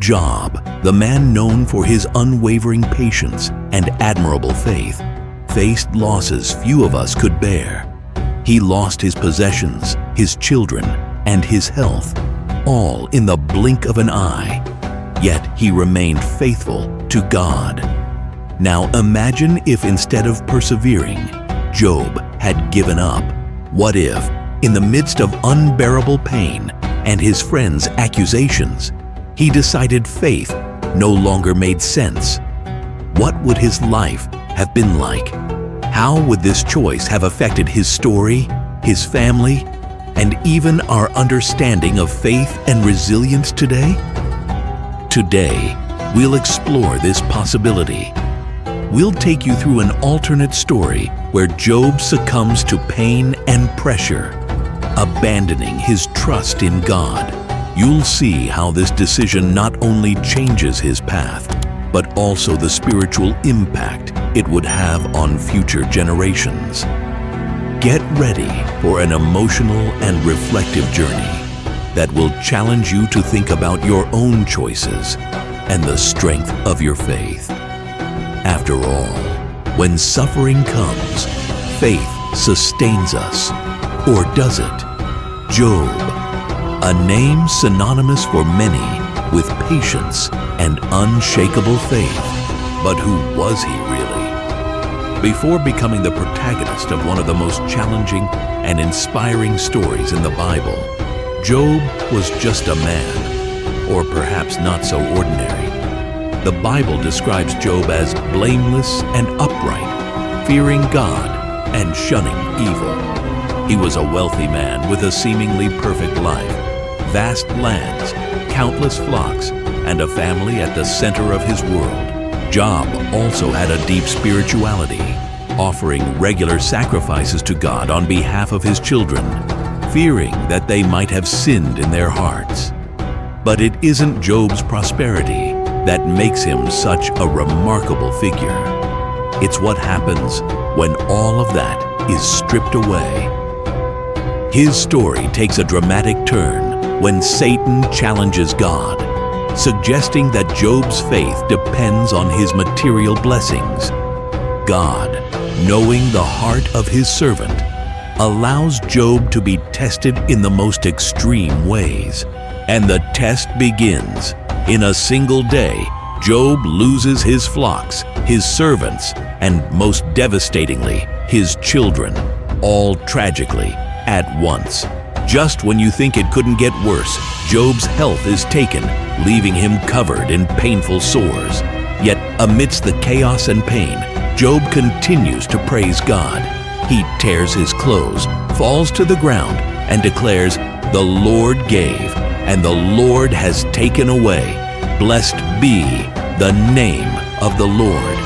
Job, the man known for his unwavering patience and admirable faith, faced losses few of us could bear. He lost his possessions, his children, and his health, all in the blink of an eye. Yet he remained faithful to God. Now imagine if instead of persevering, Job had given up. What if, in the midst of unbearable pain and his friends' accusations, he decided faith no longer made sense? What would his life have been like? How would this choice have affected his story, his family, and even our understanding of faith and resilience today? Today, we'll explore this possibility. We'll take you through an alternate story where Job succumbs to pain and pressure, abandoning his trust in God. You'll see how this decision not only changes his path, but also the spiritual impact it would have on future generations. Get ready for an emotional and reflective journey that will challenge you to think about your own choices and the strength of your faith. After all, when suffering comes, faith sustains us. Or does it? Job, a name synonymous for many with patience and unshakable faith. But who was he really? Before becoming the protagonist of one of the most challenging and inspiring stories in the Bible, Job was just a man, or perhaps not so ordinary. The Bible describes Job as blameless and upright, fearing God and shunning evil. He was a wealthy man with a seemingly perfect life, vast lands, countless flocks, and a family at the center of his world. Job also had a deep spirituality, offering regular sacrifices to God on behalf of his children, fearing that they might have sinned in their hearts. But it isn't Job's prosperity that makes him such a remarkable figure. It's what happens when all of that is stripped away. His story takes a dramatic turn when Satan challenges God, suggesting that Job's faith depends on his material blessings. God, knowing the heart of his servant, allows Job to be tested in the most extreme ways. And the test begins. In a single day, Job loses his flocks, his servants, and most devastatingly, his children, all tragically, at once. Just when you think it couldn't get worse, Job's health is taken, leaving him covered in painful sores. Yet, amidst the chaos and pain, Job continues to praise God. He tears his clothes, falls to the ground, and declares, "The Lord gave, and the Lord has taken away. Blessed be the name of the Lord."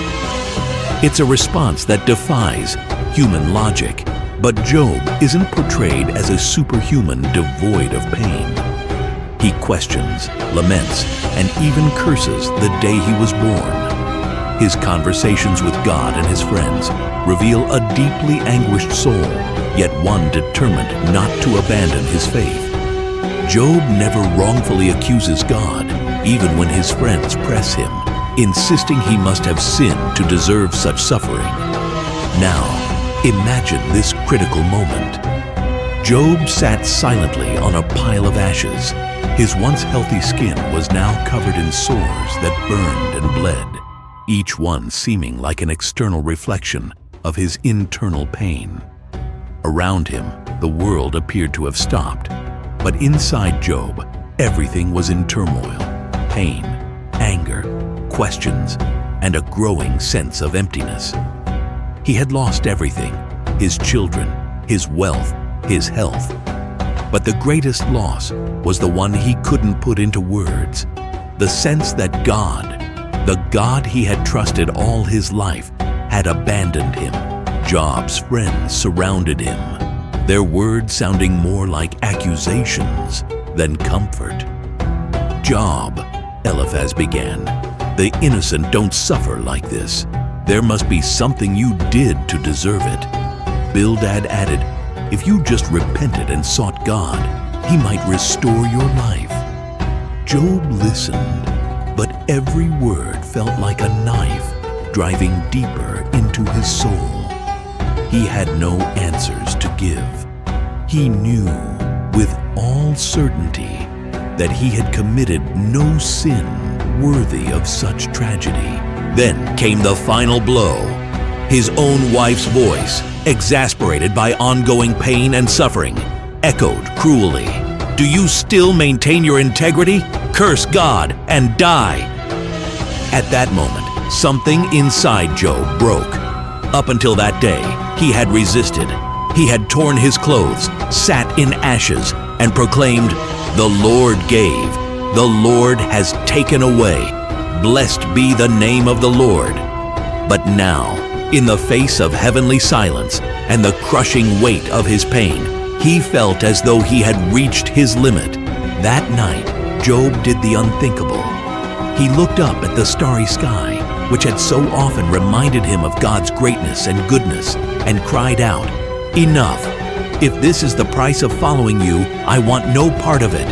It's a response that defies human logic. But Job isn't portrayed as a superhuman devoid of pain. He questions, laments, and even curses the day he was born. His conversations with God and his friends reveal a deeply anguished soul, yet one determined not to abandon his faith. Job never wrongfully accuses God, even when his friends press him, insisting he must have sinned to deserve such suffering. Now, imagine this critical moment. Job sat silently on a pile of ashes. His once healthy skin was now covered in sores that burned and bled, each one seeming like an external reflection of his internal pain. Around him, the world appeared to have stopped, but inside Job, everything was in turmoil: pain, anger, questions, and a growing sense of emptiness. He had lost everything: his children, his wealth, his health. But the greatest loss was the one he couldn't put into words: the sense that God, the God he had trusted all his life, had abandoned him. Job's friends surrounded him, their words sounding more like accusations than comfort. "Job," Eliphaz began, "the innocent don't suffer like this. There must be something you did to deserve it." Bildad added, "If you just repented and sought God, He might restore your life." Job listened, but every word felt like a knife driving deeper into his soul. He had no answers to give. He knew with all certainty that he had committed no sin worthy of such tragedy. Then came the final blow. His own wife's voice, exasperated by ongoing pain and suffering, echoed cruelly, "Do you still maintain your integrity? Curse God and die." At that moment, something inside Job broke. Up until that day, he had resisted. He had torn his clothes, sat in ashes, and proclaimed, "The Lord gave, the Lord has taken away. Blessed be the name of the Lord." But now, in the face of heavenly silence and the crushing weight of his pain, he felt as though he had reached his limit. That night, Job did the unthinkable. He looked up at the starry sky, which had so often reminded him of God's greatness and goodness, and cried out, "Enough! If this is the price of following you, I want no part of it.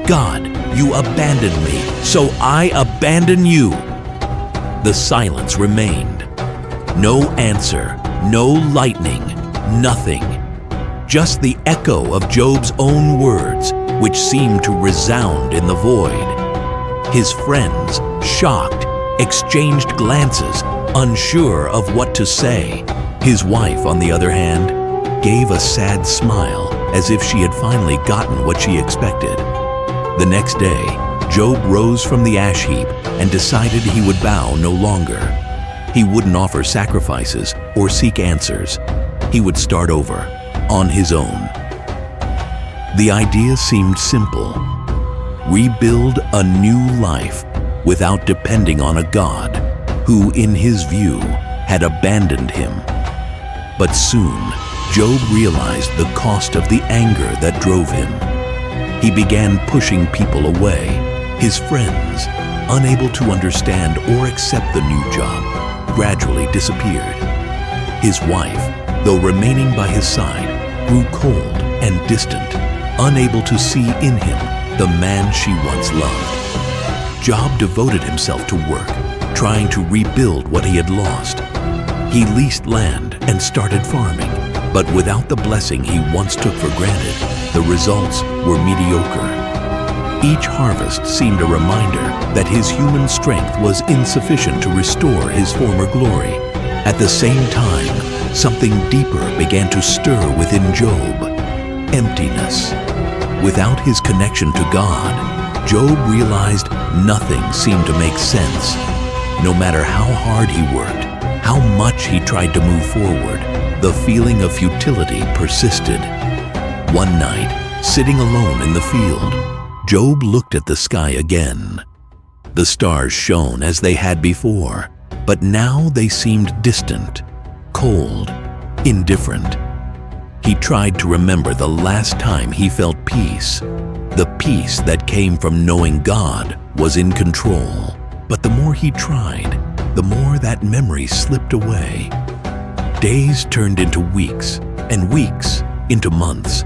God, you abandoned me, so I abandon you." The silence remained. No answer, no lightning, nothing. Just the echo of Job's own words, which seemed to resound in the void. His friends, shocked, exchanged glances, unsure of what to say. His wife, on the other hand, gave a sad smile as if she had finally gotten what she expected. The next day, Job rose from the ash heap and decided he would bow no longer. He wouldn't offer sacrifices or seek answers. He would start over, on his own. The idea seemed simple. Rebuild a new life without depending on a God who, in his view, had abandoned him. But soon, Job realized the cost of the anger that drove him. He began pushing people away. His friends, unable to understand or accept the new job, gradually disappeared. His wife, though remaining by his side, grew cold and distant, unable to see in him the man she once loved. Job devoted himself to work, trying to rebuild what he had lost. He leased land and started farming, but without the blessing he once took for granted, the results were mediocre. Each harvest seemed a reminder that his human strength was insufficient to restore his former glory. At the same time, something deeper began to stir within Job: emptiness. Without his connection to God, Job realized nothing seemed to make sense. No matter how hard he worked, how much he tried to move forward, the feeling of futility persisted. One night, sitting alone in the field, Job looked at the sky again. The stars shone as they had before, but now they seemed distant, cold, indifferent. He tried to remember the last time he felt peace. The peace that came from knowing God was in control. But the more he tried, the more that memory slipped away. Days turned into weeks, and weeks into months.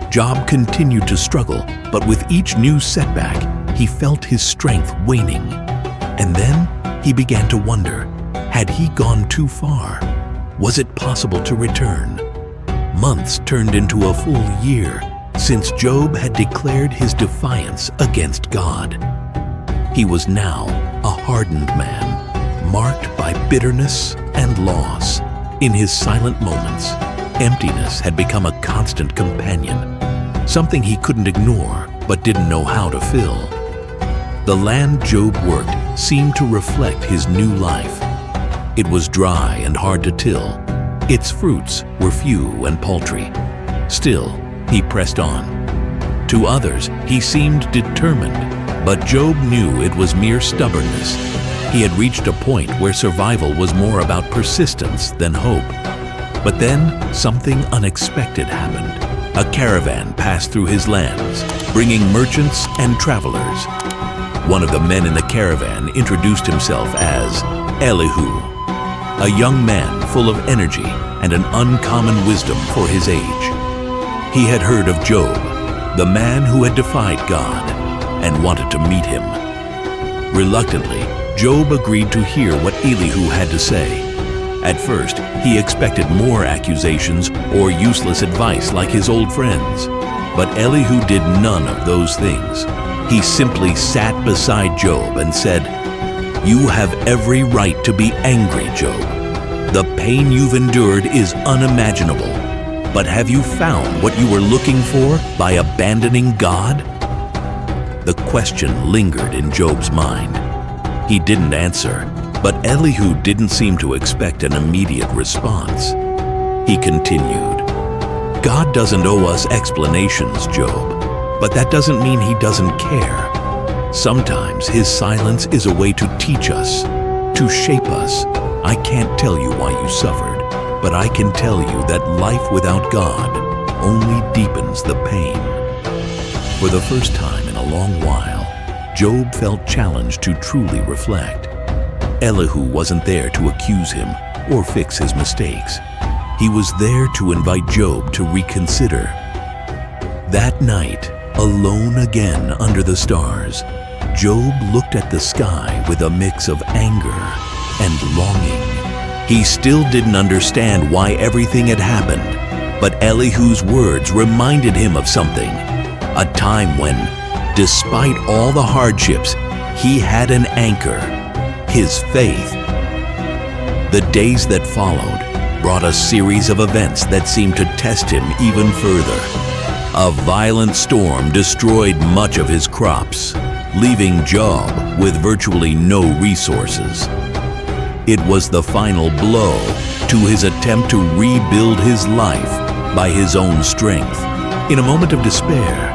Job continued to struggle, but with each new setback, he felt his strength waning. And then he began to wonder, had he gone too far? Was it possible to return? Months turned into a full year since Job had declared his defiance against God. He was now a hardened man, marked by bitterness and loss. In his silent moments, emptiness had become a constant companion, something he couldn't ignore but didn't know how to fill. The land Job worked seemed to reflect his new life. It was dry and hard to till. Its fruits were few and paltry. Still, he pressed on. To others, he seemed determined, but Job knew it was mere stubbornness. He had reached a point where survival was more about persistence than hope. But then, something unexpected happened. A caravan passed through his lands, bringing merchants and travelers. One of the men in the caravan introduced himself as Elihu, a young man full of energy and an uncommon wisdom for his age. He had heard of Job, the man who had defied God, and wanted to meet him. Reluctantly, Job agreed to hear what Elihu had to say. At first, he expected more accusations or useless advice like his old friends. But Elihu did none of those things. He simply sat beside Job and said, "You have every right to be angry, Job. The pain you've endured is unimaginable. But have you found what you were looking for by abandoning God?" The question lingered in Job's mind. He didn't answer, but Elihu didn't seem to expect an immediate response. He continued, "God doesn't owe us explanations, Job, but that doesn't mean he doesn't care. Sometimes his silence is a way to teach us, to shape us. I can't tell you why you suffered, but I can tell you that life without God only deepens the pain." For the first time in a long while, Job felt challenged to truly reflect. Elihu wasn't there to accuse him or fix his mistakes. He was there to invite Job to reconsider. That night, alone again under the stars, Job looked at the sky with a mix of anger and longing. He still didn't understand why everything had happened, but Elihu's words reminded him of something, a time when, despite all the hardships, he had an anchor, his faith. The days that followed brought a series of events that seemed to test him even further. A violent storm destroyed much of his crops, leaving Job with virtually no resources. It was the final blow to his attempt to rebuild his life by his own strength. In a moment of despair,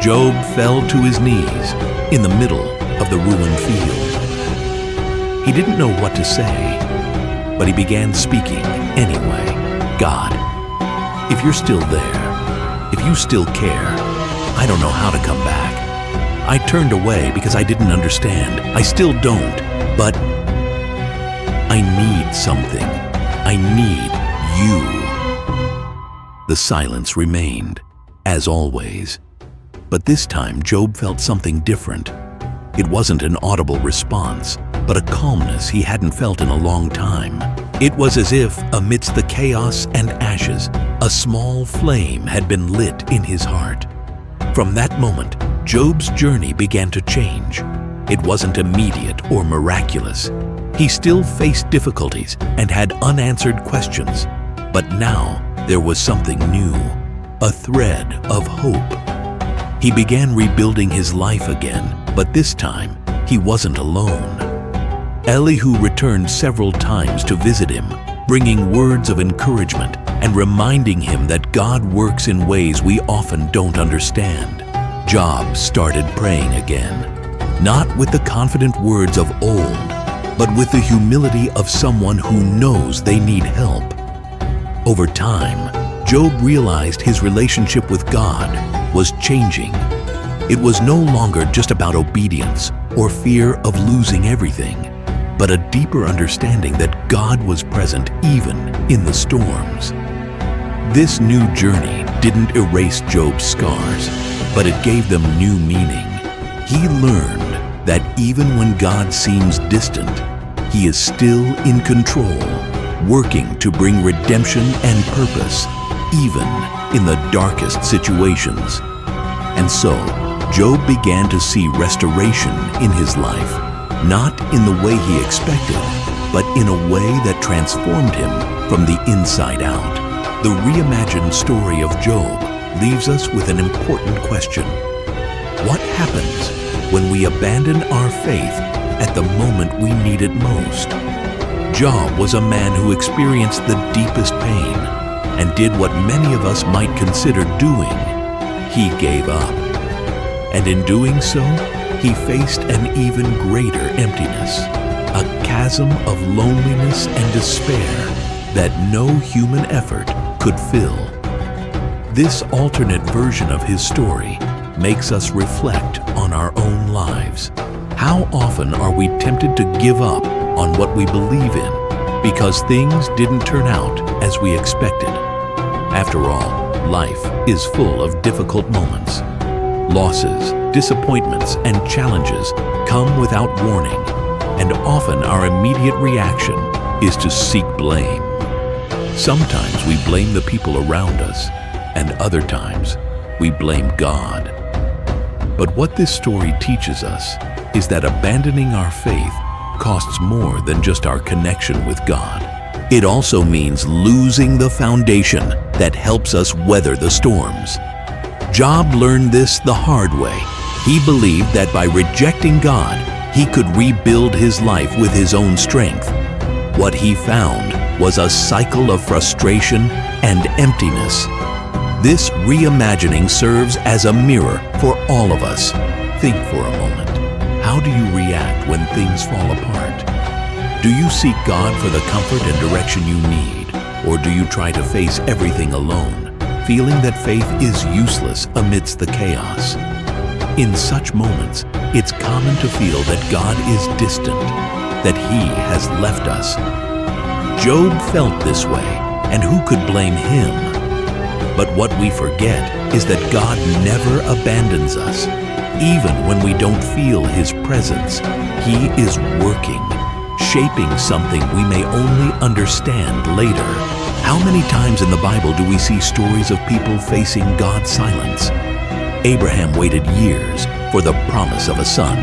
Job fell to his knees in the middle of the ruined field. He didn't know what to say, but he began speaking anyway. "God, if you're still there, if you still care, I don't know how to come back. I turned away because I didn't understand. I still don't, but I need something. I need you." The silence remained, as always. But this time, Job felt something different. It wasn't an audible response, but a calmness he hadn't felt in a long time. It was as if, amidst the chaos and ashes, a small flame had been lit in his heart. From that moment, Job's journey began to change. It wasn't immediate or miraculous. He still faced difficulties and had unanswered questions. But now, there was something new, a thread of hope. He began rebuilding his life again, but this time, he wasn't alone. Elihu returned several times to visit him, bringing words of encouragement and reminding him that God works in ways we often don't understand. Job started praying again, not with the confident words of old, but with the humility of someone who knows they need help. Over time, Job realized his relationship with God was changing. It was no longer just about obedience or fear of losing everything, but a deeper understanding that God was present even in the storms. This new journey didn't erase Job's scars, but it gave them new meaning. He learned that even when God seems distant, He is still in control, working to bring redemption and purpose, even in the darkest situations. And so, Job began to see restoration in his life, not in the way he expected, but in a way that transformed him from the inside out. The reimagined story of Job leaves us with an important question. What happens when we abandon our faith at the moment we need it most? Job was a man who experienced the deepest pain and did what many of us might consider doing. He gave up. And in doing so, he faced an even greater emptiness, a chasm of loneliness and despair that no human effort could fill. This alternate version of his story makes us reflect on our own lives. How often are we tempted to give up on what we believe in because things didn't turn out as we expected? After all, life is full of difficult moments. Losses, disappointments, and challenges come without warning, and often our immediate reaction is to seek blame. Sometimes we blame the people around us, and other times we blame God. But what this story teaches us is that abandoning our faith costs more than just our connection with God. It also means losing the foundation that helps us weather the storms. Job learned this the hard way. He believed that by rejecting God, he could rebuild his life with his own strength. What he found was a cycle of frustration and emptiness. This reimagining serves as a mirror for all of us. Think for a moment. How do you react when things fall apart? Do you seek God for the comfort and direction you need, or do you try to face everything alone, feeling that faith is useless amidst the chaos? In such moments, it's common to feel that God is distant, that He has left us. Job felt this way, and who could blame him? But what we forget is that God never abandons us. Even when we don't feel His presence, He is working, shaping something we may only understand later. How many times in the Bible do we see stories of people facing God's silence? Abraham waited years for the promise of a son.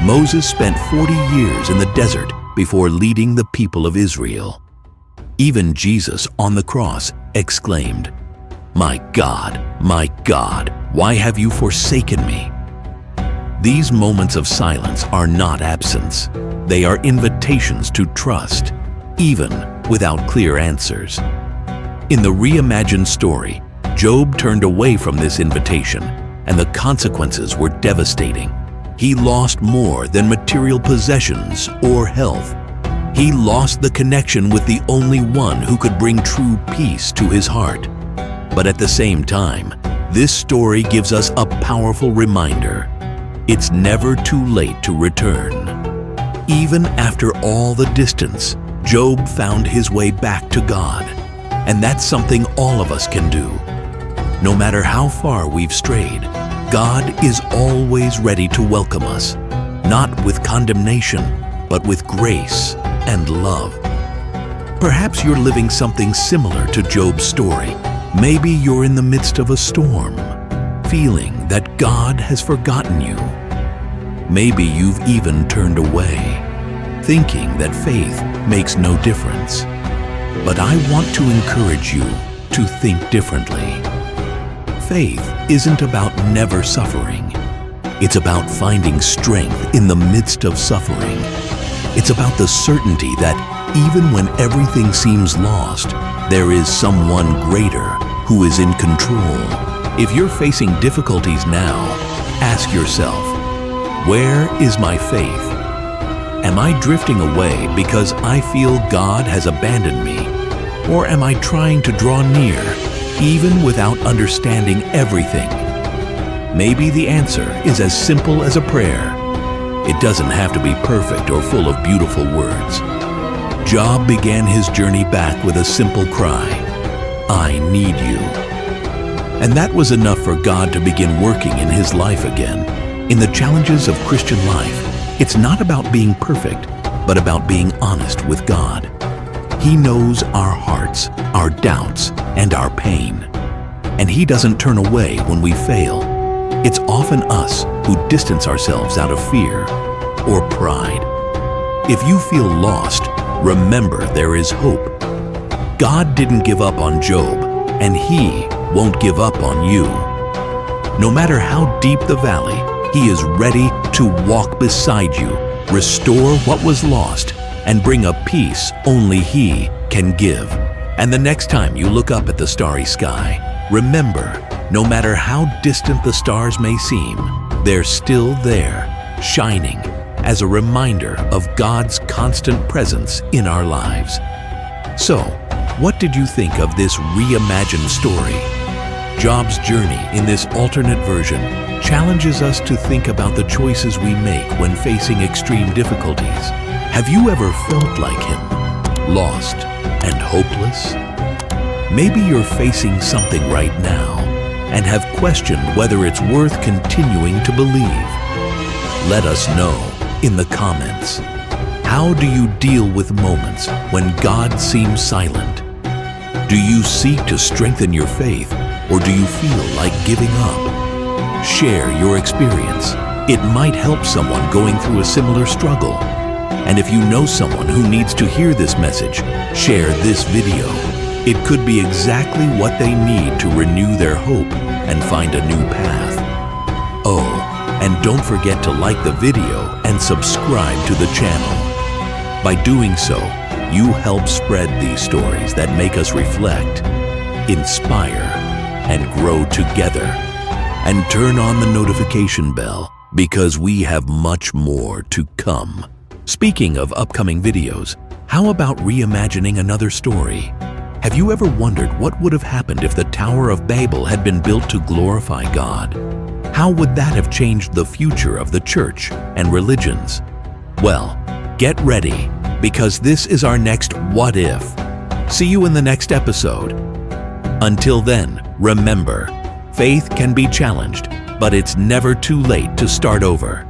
Moses spent 40 years in the desert before leading the people of Israel. Even Jesus on the cross exclaimed, my God, why have you forsaken me?" These moments of silence are not absence. They are invitations to trust, even without clear answers. In the reimagined story, Job turned away from this invitation, and the consequences were devastating. He lost more than material possessions or health. He lost the connection with the only one who could bring true peace to his heart. But at the same time, this story gives us a powerful reminder. It's never too late to return. Even after all the distance, Job found his way back to God. And that's something all of us can do. No matter how far we've strayed, God is always ready to welcome us, not with condemnation, but with grace and love. Perhaps you're living something similar to Job's story. Maybe you're in the midst of a storm, feeling that God has forgotten you. Maybe you've even turned away, thinking that faith makes no difference. But I want to encourage you to think differently. Faith isn't about never suffering. It's about finding strength in the midst of suffering. It's about the certainty that even when everything seems lost, there is someone greater who is in control. If you're facing difficulties now, ask yourself, where is my faith? Am I drifting away because I feel God has abandoned me? Or am I trying to draw near, even without understanding everything? Maybe the answer is as simple as a prayer. It doesn't have to be perfect or full of beautiful words. Job began his journey back with a simple cry, I need you. And that was enough for God to begin working in his life again. In the challenges of Christian life, it's not about being perfect, but about being honest with God. He knows our hearts, our doubts, and our pain. And He doesn't turn away when we fail. It's often us who distance ourselves out of fear or pride. If you feel lost, remember there is hope. God didn't give up on Job, and He won't give up on you. No matter how deep the valley, He is ready to walk beside you, restore what was lost, and bring a peace only He can give. And the next time you look up at the starry sky, remember, no matter how distant the stars may seem, they're still there, shining as a reminder of God's constant presence in our lives. So, what did you think of this reimagined story? Job's journey in this alternate version challenges us to think about the choices we make when facing extreme difficulties. Have you ever felt like him, lost and hopeless? Maybe you're facing something right now, and have questioned whether it's worth continuing to believe? Let us know in the comments. How do you deal with moments when God seems silent? Do you seek to strengthen your faith, or do you feel like giving up? Share your experience. It might help someone going through a similar struggle. And if you know someone who needs to hear this message, share this video. It could be exactly what they need to renew their hope and find a new path. Oh, and don't forget to like the video and subscribe to the channel. By doing so, you help spread these stories that make us reflect, inspire, and grow together. And turn on the notification bell, because we have much more to come. Speaking of upcoming videos, how about reimagining another story? Have you ever wondered what would have happened if the Tower of Babel had been built to glorify God? How would that have changed the future of the church and religions? Well, get ready, because this is our next What If. See you in the next episode. Until then, remember, faith can be challenged, but it's never too late to start over.